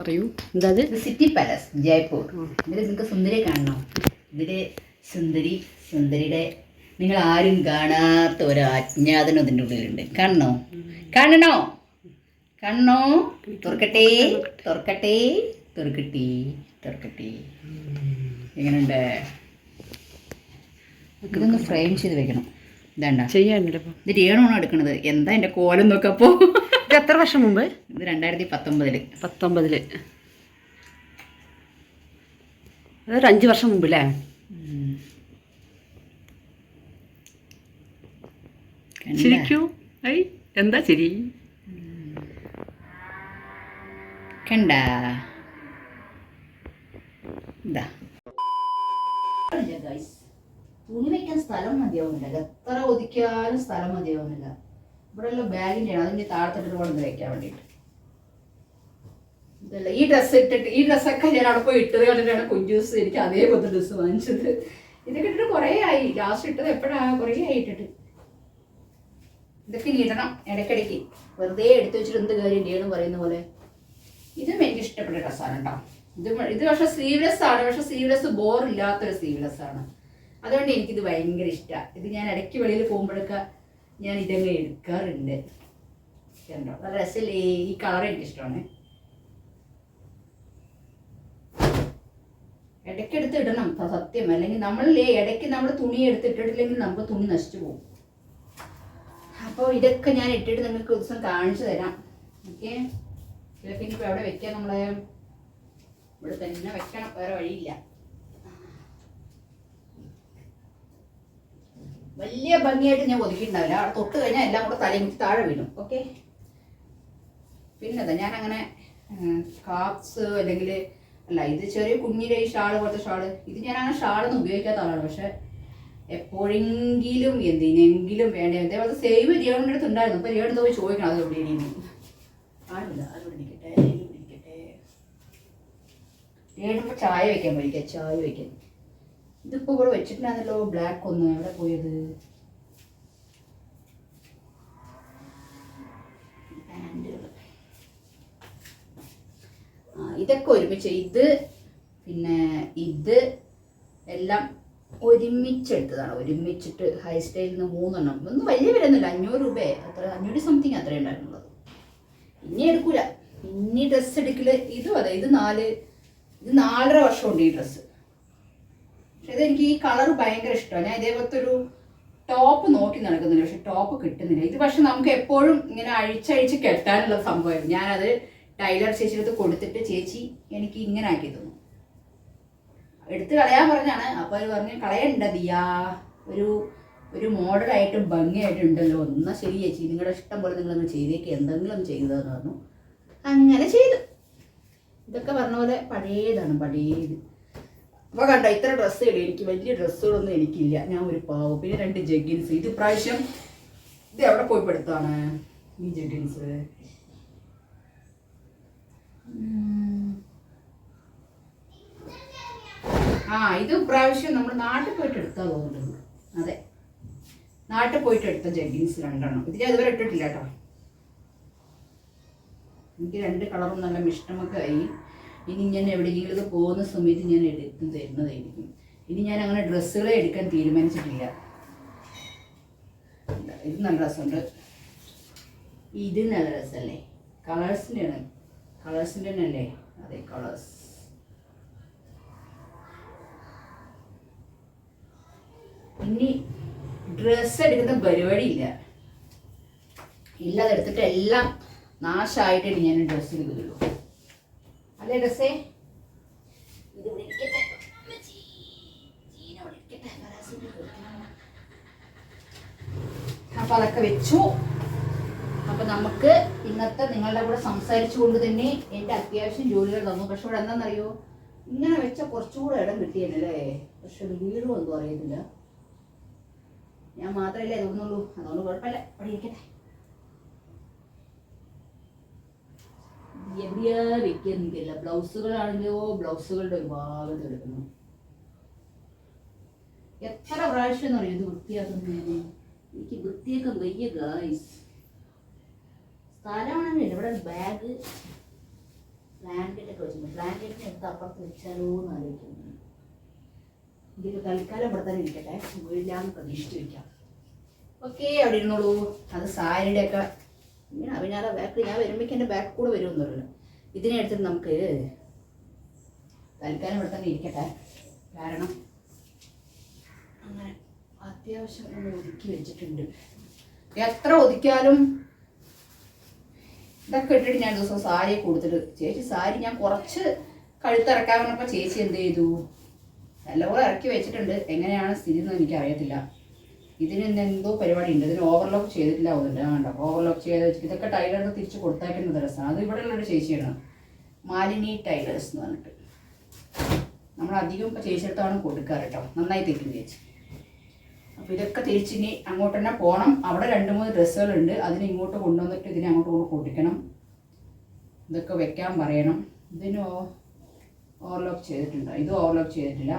പറയൂ. എന്താ city palace Jaipur. ഇതിൽ നിങ്ങൾക്ക് സുന്ദരിയെ കാണണോ? ഇതിൽ സുന്ദരിയുടെ നിങ്ങൾ ആരും കാണാത്ത ഒരു അജ്ഞാതനും ഇതിൻ്റെ ഉള്ളിലുണ്ട്. കാണണോ? കാണണോ? കാണണോ? തുറക്കട്ടെ തുറക്കട്ടെ തുറക്കട്ടെ തുറക്കട്ടെ. എങ്ങനെയുണ്ട്? ഇതൊന്ന് ഫ്രെയിം ചെയ്ത് വെക്കണം. ഇതാണ്ട ചെയ്യാനില്ല. ഇത് രേണുവാണ് എടുക്കണത്. എന്താ എൻ്റെ കോലം നോക്കപ്പോ. ഇത് എത്ര വർഷം മുമ്പ്? ഇത് 2019. അതൊരു 5 വർഷം മുമ്പ് അല്ലേ? ശരിക്കൂ? ഐ എന്താ ശരി കണ്ട ഇതാ. തുണി വെക്കാൻ സ്ഥലം മതിയാവുന്നില്ല. എത്ര ഒതുക്കിയാലും സ്ഥലം മതിയാവുന്നില്ല. ഇവിടെ എല്ലാം ബാഗിൻ്റെ ആണ്. അതിൻ്റെ താഴത്തിട്ട് കൊണ്ടു വെക്കാൻ വേണ്ടിയിട്ട്. ഇതല്ല ഈ ഡ്രസ്സ് ഇട്ടിട്ട് ഈ ഡ്രസ്സൊക്കെ ഞാൻ അവിടെ പോയി ഇട്ടത് കണ്ടിട്ടാണ് കുഞ്ചൂസ് എനിക്ക് അതേപോലത്തെ ഡ്രസ്സ് വാങ്ങിച്ചത്. ഇതൊക്കെ ഇട്ടിട്ട് കുറേ ആയി. ലാസ്റ്റ് ഇട്ടത് എപ്പോഴാണ്? കുറേ ആയി ഇട്ടിട്ട്. ഇതൊക്കെ ഇനി ഇടണം ഇടയ്ക്കിടയ്ക്ക്. വെറുതെ എടുത്തു വെച്ചിട്ട് എന്ത് കാര്യം ചെയ്യണം പറയുന്ന പോലെ. ഇതും എനിക്ക് ഇഷ്ടപ്പെട്ട ഡ്രസ്സാണ് കേട്ടോ. ഇത് പക്ഷെ സ്ലീവ്ലെസ് ആണ്. പക്ഷെ സ്ലീവ്ലെസ് ബോറില്ലാത്തൊരു സ്ലീവ്ലെസ് ആണ്. അതുകൊണ്ട് എനിക്കിത് ഭയങ്കര ഇഷ്ടമാണ്. ഇത് ഞാൻ ഇടയ്ക്ക് വെളിയിൽ പോകുമ്പോഴൊക്കെ ഞാൻ ഇതങ്ങ് എടുക്കാറുണ്ട്. കണ്ടോ നല്ല രസമില്ലേ? ഈ കളർ എനിക്കിഷ്ടമാണ്. ഇടയ്ക്കെടുത്ത് ഇടണം സത്യം. അല്ലെങ്കിൽ നമ്മളില്ലേ ഇടയ്ക്ക് നമ്മൾ തുണി എടുത്തിട്ടിട്ടില്ലെങ്കിൽ നമുക്ക് തുണി നശിച്ചു പോകും. അപ്പോൾ ഇതൊക്കെ ഞാൻ ഇട്ടിട്ട് നിങ്ങൾക്ക് ഒരു ദിവസം കാണിച്ചു തരാം. ഓക്കെ. ഇതൊക്കെ ഇനിയിപ്പോൾ എവിടെ വെക്കാം? നമ്മളെ ഇവിടെ തന്നെ വെക്കണം, വേറെ വഴിയില്ല. വലിയ ഭംഗിയായിട്ട് ഞാൻ ഒതുക്കിയിട്ടുണ്ടാവില്ല. അവിടെ തൊട്ട് കഴിഞ്ഞാൽ എല്ലാം കൂടെ തലയും താഴെ വീണു. ഓക്കെ. പിന്നെ ഞാൻ അങ്ങനെ കാപ്സ് അല്ലെങ്കിൽ അല്ല, ഇത് ചെറിയ കുഞ്ഞിൻ്റെ ഈ ഷാള് പോലത്തെ ഷാള്, ഇത് ഞാൻ അങ്ങനെ ഷാളൊന്നും ഉപയോഗിക്കാത്ത ആളാണ്. പക്ഷെ എപ്പോഴെങ്കിലും എന്തിനെങ്കിലും വേണ്ടേ. അതേപോലെ സേവ് രിയോണിൻ്റെ അടുത്ത് ഉണ്ടായിരുന്നു. അപ്പോൾ രിയോൺ പോയി ചോദിക്കണം അത് എവിടെ ഇരിക്കുന്നു. ആരുമില്ല, അതിവിടെ ഇരിക്കട്ടെ ഇരിക്കട്ടെ. രിയോണിപ്പോൾ ചായ വെക്കാൻ പോയിരിക്കാം. ചായ വെക്കാൻ ഇതിപ്പോൾ ഇവിടെ വെച്ചിട്ടുണ്ടായിരുന്നല്ലോ. ബ്ലാക്ക് ഒന്ന് എവിടെ പോയത്? ഇതൊക്കെ ഒരുമിച്ച് ഇത് പിന്നെ ഇത് എല്ലാം ഒരുമിച്ചെടുത്തതാണ്. ഒരുമിച്ചിട്ട് ഹൈ സ്റ്റൈലിൽ നിന്ന് 3 എണ്ണം. ഒന്നും വലിയ വിലയൊന്നുമില്ല. 500 രൂപ അത്ര, 500 സംതിങ് അത്രേ ഉണ്ടായിരുന്നുള്ളത്. ഇനി എടുക്കൂല. ഇനി ഡ്രസ്സ് എടുക്കല് ഇതും അതെ. ഇത് 4.5 വർഷമുണ്ട് ഈ ഡ്രസ്സ്. പക്ഷെ ഇതെനിക്ക് ഈ കളർ ഭയങ്കര ഇഷ്ടമാണ്. ഞാൻ ഇതേപോലത്തെ ഒരു ടോപ്പ് നോക്കി നടക്കുന്നില്ല. പക്ഷെ ടോപ്പ് കിട്ടുന്നില്ല. ഇത് പക്ഷെ നമുക്ക് എപ്പോഴും ഇങ്ങനെ അഴിച്ചഴിച്ച് കെട്ടാനുള്ള സംഭവമായിരുന്നു. ഞാനത് ടൈലർ ചേച്ചിയുടെ കൊടുത്തിട്ട് ചേച്ചി എനിക്ക് ഇങ്ങനെ ആക്കി തന്നു. എടുത്ത് കളയാൻ പറഞ്ഞാണ്. അപ്പോൾ അവർ പറഞ്ഞ് കളയണ്ട ദിയാ, ഒരു മോഡലായിട്ട് ഭംഗിയായിട്ടുണ്ടല്ലോ. എന്നാൽ ശരി ചേച്ചി, നിങ്ങളുടെ ഇഷ്ടം പോലെ നിങ്ങളൊന്ന് ചെയ്തേക്ക്, എന്തെങ്കിലും ചെയ്തതെന്ന് പറഞ്ഞു. അങ്ങനെ ചെയ്തു. ഇതൊക്കെ പറഞ്ഞ പോലെ പഴയതാണ്, പഴയത്. അപ്പോൾ കണ്ടോ ഇത്ര ഡ്രസ്സുകൾ. എനിക്ക് വലിയ ഡ്രസ്സുകളൊന്നും എനിക്കില്ല. ഞാൻ ഒരു പാവം. പിന്നെ 2 ജഗ്ഗിൻസ്. ഇത് പ്രാവശ്യം ഇത് എവിടെ പോയി പെടുത്താണ് ഈ ജഗ്ഗിൻസ്? ഇത് പ്രാവശ്യം നമ്മൾ നാട്ടിൽ പോയിട്ട് എടുത്താൽ തോന്നുന്നുണ്ട്. അതെ, നാട്ടിൽ പോയിട്ട് എടുത്ത ജഗ്ഗിൻസ് 2 എണ്ണം. ഇത് ഞാൻ ഇതുവരെ ഇട്ടിട്ടില്ല കേട്ടോ. എനിക്ക് 2 കളറും നല്ല ഇഷ്ടമൊക്കെ ആയി. ഇനി ഞാൻ എവിടെയെങ്കിലും പോകുന്ന സമയത്ത് ഞാൻ എടുത്ത് തരുന്നതായിരിക്കും. ഇനി ഞാൻ അങ്ങനെ ഡ്രസ്സുകളെ എടുക്കാൻ തീരുമാനിച്ചിട്ടില്ല. ഇത് നല്ല രസമുണ്ട്. ഇത് നല്ല രസമല്ലേ? കളേഴ്സിൻ്റെ തന്നെ അല്ലേ? അതെ, കളേഴ്സ്. ഇനി ഡ്രസ്സ് എടുക്കുന്ന പരിപാടിയില്ല. ഇല്ലാതെ എടുത്തിട്ട് എല്ലാം നാശമായിട്ടേ ഞാൻ ഡ്രസ്സ് എടുക്കുന്നുള്ളൂ. അല്ലേ ഡ്രസ്സേ? ഇത് ഇരിക്കട്ടെ. അപ്പം അതൊക്കെ വെച്ചു. അപ്പം നമുക്ക് ഇന്നത്തെ നിങ്ങളുടെ കൂടെ സംസാരിച്ചുകൊണ്ട് തന്നെ എൻ്റെ അത്യാവശ്യം ജോലികൾ തന്നു. പക്ഷെ ഇവിടെ എന്താണെന്നറിയോ, ഇങ്ങനെ വെച്ചാൽ കുറച്ചുകൂടെ ഇടം കിട്ടിയല്ലേ. പക്ഷെ വീടും ഒന്നും അറിയുന്നില്ല. ഞാൻ മാത്രമല്ലേ തോന്നുള്ളൂ. അതുകൊണ്ട് കുഴപ്പമില്ല, അവിടെ ഇരിക്കട്ടെ. എവിടെയാ വെക്കുന്നില്ല. ബ്ലൗസുകളാണെങ്കിലോ ബ്ലൗസുകളുടെ ഒരു ഭാഗത്ത് എടുക്കുന്നു. എത്ര പ്രാവശ്യം എന്ന് പറയും ഇത് വൃത്തിയാക്കുന്നത്? എനിക്ക് വൃത്തിയാക്കാൻ വയ്യ ഗായ്സ്. സ്ഥലമാണെങ്കിൽ ഇവിടെ ബാഗ് ബ്ലാങ്കറ്റൊക്കെ വെച്ചിട്ടുണ്ട്. ബ്ലാങ്കറ്റിന് എടുത്ത് അപ്പുറത്ത് വെച്ചാലോ എന്ന് ആലോചിക്കുന്നു. ഇതിൽ തൽക്കാലം ഇവിടെ തന്നെ ഇരിക്കട്ടെ, വീഴില്ലാന്ന് പ്രതീക്ഷിച്ച് വയ്ക്കാം. ഓക്കെ, അവിടെ ഇരുന്നോളൂ. അത് സാരിയുടെ ഒക്കെ ഇങ്ങനെ അഭിനാല ബാക്ക്, ഞാൻ വരുമ്പോഴേക്കും എൻ്റെ ബാക്ക് കൂടെ വരുമെന്ന് പറയുന്നു. ഇതിനെ എടുത്തിട്ട് നമുക്ക് തൽക്കാലം ഇവിടെ തന്നെ ഇരിക്കട്ടെ. കാരണം അങ്ങനെ അത്യാവശ്യം ഒന്ന് ഒതുക്കി വെച്ചിട്ടുണ്ട്. എത്ര ഒതുക്കിയാലും ഇതൊക്കെ ഇട്ടിട്ട് ഞാൻ ദിവസം സാരി കൊടുത്തിട്ട്, ചേച്ചി സാരി ഞാൻ കുറച്ച് കഴുത്തിറക്കാൻ പറഞ്ഞപ്പോൾ ചേച്ചി എന്ത് ചെയ്തു, നല്ലപോലെ ഇറക്കി വെച്ചിട്ടുണ്ട്. എങ്ങനെയാണ് സ്ഥിതി എന്ന് എനിക്കറിയത്തില്ല. ഇതിന് എന്തോ പരിപാടി ഉണ്ട്. ഇതിന് ഓവർലോക്ക് ചെയ്തിട്ടില്ല ആവുന്നുണ്ട്. കണ്ടോ, ഓവർലോക്ക് ചെയ്ത് വെച്ചിട്ട് ഇതൊക്കെ ടൈലറിന് തിരിച്ച് കൊടുത്തേക്കുന്നത് രസമാണ്. അത് ഇവിടെ ഉള്ളൊരു ചേച്ചിയാണ്, മാലിനി ടൈലേഴ്സ് എന്ന് പറഞ്ഞിട്ട്. നമ്മളധികം ഇപ്പോൾ ചേച്ചിയെടുത്താണ് കൊടുക്കാറ് കേട്ടോ. നന്നായി തയ്ക്കും ചേച്ചി. അപ്പോൾ ഇതൊക്കെ തിരിച്ചിനി അങ്ങോട്ട് തന്നെ പോകണം. അവിടെ 2-3 ഡ്രസ്സുകളുണ്ട്, അതിന് ഇങ്ങോട്ട് കൊണ്ടുവന്നിട്ട് ഇതിനെ അങ്ങോട്ട് കൊണ്ട് പൊട്ടിക്കണം. ഇതൊക്കെ വെക്കാൻ പറയണം. ഇതിന് ഓവർലോക്ക് ചെയ്തിട്ടുണ്ട്, ഇത് ഓവർലോക്ക് ചെയ്തിട്ടില്ല.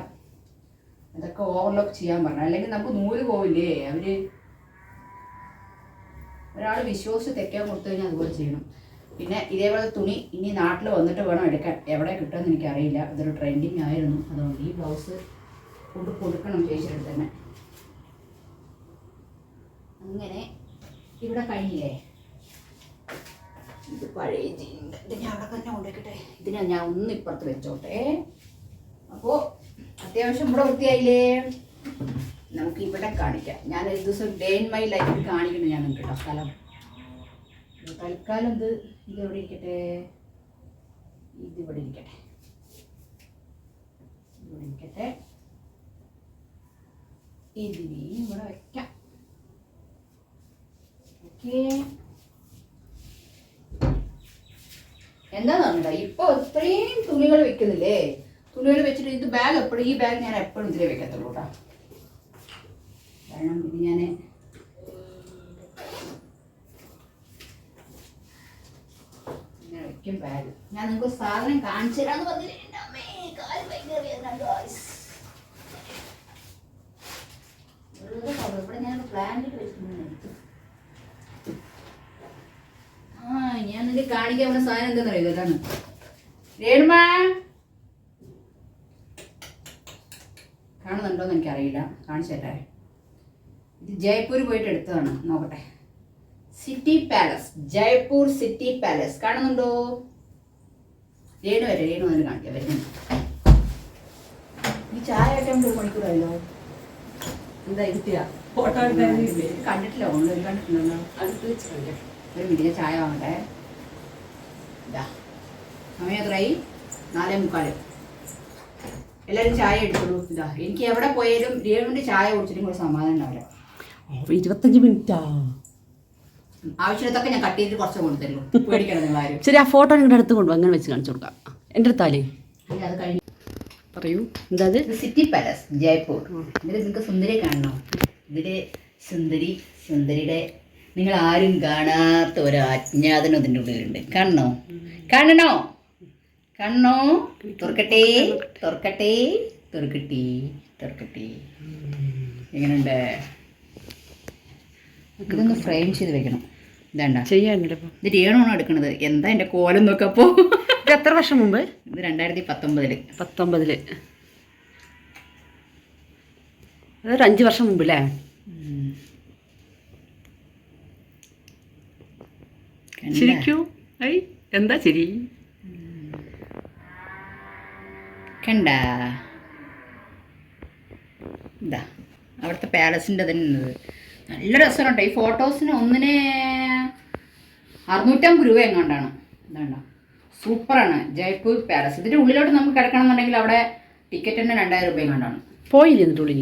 ഇതൊക്കെ ഓവർലോക്ക് ചെയ്യാൻ പറഞ്ഞു. അല്ലെങ്കിൽ നമുക്ക് നൂല് പോവില്ലേ. ഒരാൾ വിശ്വസിച്ച് തെക്കാൻ കൊടുത്തു കഴിഞ്ഞാൽ അതുപോലെ ചെയ്യണം. പിന്നെ ഇതേപോലെ തുണി ഇനി നാട്ടിൽ വന്നിട്ട് വേണം എടുക്കാൻ. എവിടെ കിട്ടുമെന്ന് എനിക്കറിയില്ല. ഇതൊരു ട്രെൻഡിങ് ആയിരുന്നു. അതുകൊണ്ട് ഈ ബ്ലൗസ് കൊണ്ട് കൊടുക്കണം ചേച്ചിയുടെ തന്നെ. അങ്ങനെ ഇവിടെ കഴിഞ്ഞില്ലേ. ഇത് പഴയ ജീനുണ്ട്, ഇത് ഞാൻ അവിടെ തന്നെ കൊണ്ടുവയ്ക്കട്ടെ. ഇതിനെ ഞാൻ ഒന്ന് ഇപ്പുറത്ത് വെച്ചോട്ടെ. അപ്പോൾ അത്യാവശ്യം ഇവിടെ വൃത്തിയായില്ലേ. നമുക്ക് ഇവിടെ കാണിക്കാം. ഞാൻ ഒരു ദിവസം ഡേ ഇൻ മൈ ലൈഫ് കാണിക്കുന്നു ഞാൻ നിങ്ങൾക്ക് കേട്ടോ. സ്ഥലം തൽക്കാലം ഇതെവിടെ ഇരിക്കട്ടെ, ഇതിവിടെ ഇരിക്കട്ടെ, ഇവിടെ ഇരിക്കട്ടെ. ഇതിനെയും ഇവിടെ വയ്ക്കാം. ഓക്കെ, എന്താന്ന് പറഞ്ഞിട്ടാ ഇപ്പൊ ഇത്രയും തുണികൾ വെക്കുന്നില്ലേ. തുണികൾ വെച്ചിട്ട് ഇത് ബാഗ് എപ്പോഴും, ഈ ബാഗ് ഞാൻ എപ്പോഴും ഇതിലേ വെക്കത്തുള്ളൂ കേട്ടോ. കാരണം ഇത് ഞാൻ ഇങ്ങനെ വെക്കും ബാഗ്. ഞാൻ നിങ്ങൾക്ക് സാധനം കാണിച്ചു തരാന്ന് പറഞ്ഞില്ലേ. ഇവിടെ ഞാൻ പ്ലാനിട്ട് വെച്ചിട്ടുണ്ട്. ഞാൻ നിന്റെ കാണിക്കാൻ പോകുന്ന സാധനം എന്താണെന്ന് അറിയുക. ഇതാണ് രേണുമ, കാണുന്നുണ്ടോന്ന് എനിക്കറിയില്ല. കാണിച്ചു തരാം. ഇത് ജയ്പൂർ പോയിട്ട് എടുത്തതാണ്. നോക്കട്ടെ. City palace, Jaipur city palace. കാണുന്നുണ്ടോ? രേണു വന്ന് കാണിക്കാം. വരുന്നുണ്ട്. ഈ ചായ ആയിട്ട് 1 മണിക്കൂറായല്ലോ. എന്താ കിട്ടിയാ ഫോട്ടോ കണ്ടിട്ടില്ല. ഓൺലൈൻ കണ്ടിട്ടുണ്ടോ? അടുത്ത് വെച്ച് കാണിക്കാം. ഒരു മിനിറ്റ് ചായ വാങ്ങട്ടെ. ഇതാ സമയം എത്രയായി? 4:45. എല്ലാവരും ചായ എടുത്തോളൂ. ഇതാ എനിക്ക് എവിടെ പോയാലും രേണുവിൻ്റെ ചായ കുടിച്ചിട്ടും കൂടെ സമാധാനം ഉണ്ടാവില്ല. 25 മിനിറ്റാ. ആവശ്യത്തൊക്കെ ഞാൻ കട്ട് ചെയ്തിട്ട് കുറച്ച് കൊണ്ടുതരുള്ളൂ. പേടിക്കണം നിങ്ങളാരും. ശരി, ആ ഫോട്ടോ നിങ്ങളുടെ അടുത്ത് കൊണ്ടു അങ്ങനെ വെച്ച് കാണിച്ചു കൊടുക്കാം. എൻ്റെ അടുത്താലേ അത് കഴിഞ്ഞു. പറയൂ, എന്താ അത്? City palace Jaipur. ഇതിൽ നിങ്ങൾക്ക് സുന്ദരിയെ കാണണോ? ഇതില് സുന്ദരിയുടെ നിങ്ങൾ ആരും കാണാത്ത ഒരു അജ്ഞാതനും ഇതിൻ്റെ ഉള്ളിലുണ്ട്. കാണണോ? തുറക്കട്ടെ. എങ്ങനെയുണ്ട്? ഇതൊന്ന് ഫ്രെയിം ചെയ്ത് വെക്കണം. ഇതാണ്ട ചെയ്യാനില്ല. ഇത് രേണുവാണോ എടുക്കണത്? എന്താ എൻ്റെ കോലം നോക്കപ്പോ. ഇത് എത്ര വർഷം മുമ്പ്? ഇത് 2019. അതൊരു 5 വർഷം മുമ്പ് അല്ലേ? ശരിക്കും എന്താ ശരി കണ്ട. ഇതാ അവിടുത്തെ പാലസിൻ്റെ തന്നെ. നല്ല രസമാണ് കേട്ടോ. ഈ ഫോട്ടോസിന് ഒന്നിന് 650 രൂപ എങ്ങാണ്ടാണ്. ഇതാണ്ടോ, സൂപ്പറാണ് ജയ്പൂർ പാലസ്. ഇതിൻ്റെ ഉള്ളിലോട്ട് നമുക്ക് കിടക്കണം എന്നുണ്ടെങ്കിൽ അവിടെ ടിക്കറ്റ് തന്നെ 2000 രൂപ എങ്ങാണ്ടാണ്. പോയില്ലേ എന്നിട്ട് ഉള്ളിൽ?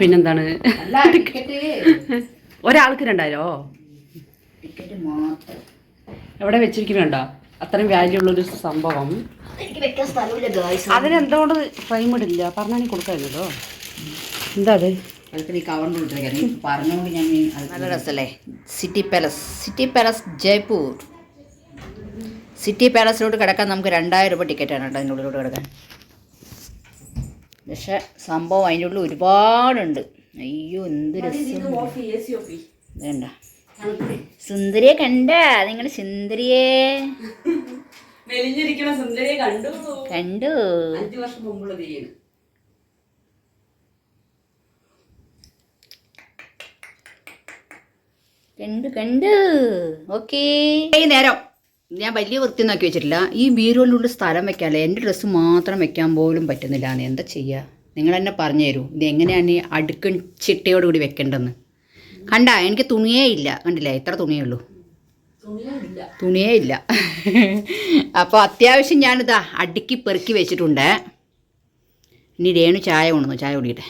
പിന്നെന്താണ് അല്ല, ടിക്കറ്റ് ഒരാൾക്ക് 2000 ടിക്കറ്റ് മാത്രം. എവിടെ വെച്ചിരിക്കുന്നുണ്ടോ? അത്രയും വാല്യൂ ഉള്ളൊരു സംഭവം. എനിക്ക് വെക്കാൻ സ്ഥലമില്ല ഗായ്സ്. അതിനെന്തുകൊണ്ട് ഫ്രെയിം ഇടില്ല? പറഞ്ഞാൽ കൊടുക്കായിരുന്നല്ലോ. എന്താ അത്? അതൊക്കെ നീ കവറിന് വിട്ടിരിക്കാൻ പറഞ്ഞുകൊണ്ട് ഞാൻ. നല്ല രസമല്ലേ? City palace Jaipur. സിറ്റി പാലസിലോട്ട് കിടക്കാൻ നമുക്ക് 2000 രൂപ ടിക്കറ്റാണ് കേട്ടോ അതിൻ്റെ ഉള്ളിലോട്ട് കിടക്കാൻ. പക്ഷെ സംഭവം അതിൻ്റെ ഉള്ളിൽ ഒരുപാടുണ്ട്. അയ്യോ എന്ത് രസം. വേണ്ട സുന്ദരിയെ കണ്ട നിങ്ങൾ? സുന്ദരിയെ മെലിഞ്ഞിരിക്കണ സുന്ദരിയെ കണ്ടു. 5 വർഷം മുമ്പുള്ള തീയാണ്. കണ്ടു ഓക്കേ. നേരം ഞാൻ വലിയ വൃത്തി നോക്കി വെച്ചിട്ടില്ല. ഈ ബീരോയിലുള്ള സ്ഥലം വെക്കാല്ലേ, എൻ്റെ ഡ്രസ്സ് മാത്രം വെക്കാൻ പോലും പറ്റുന്നില്ല. എന്താ ചെയ്യുക? നിങ്ങൾ തന്നെ പറഞ്ഞു തരൂ ഇത് എങ്ങനെയാണ് ഈ അടുക്കും ചിട്ടയോടുകൂടി വെക്കേണ്ടതെന്ന്. കണ്ട എനിക്ക് തുണിയേ ഇല്ല, കണ്ടില്ലേ? ഇത്ര തുണിയേ ഉള്ളൂ, തുണിയേ ഇല്ല. അപ്പോൾ അത്യാവശ്യം ഞാനിതാ അടുക്കി പെറുക്കി വെച്ചിട്ടുണ്ട്. ഇനി രേണു ചായ കൊണ്ടുവന്നു, ചായ കുടിക്കട്ടെ.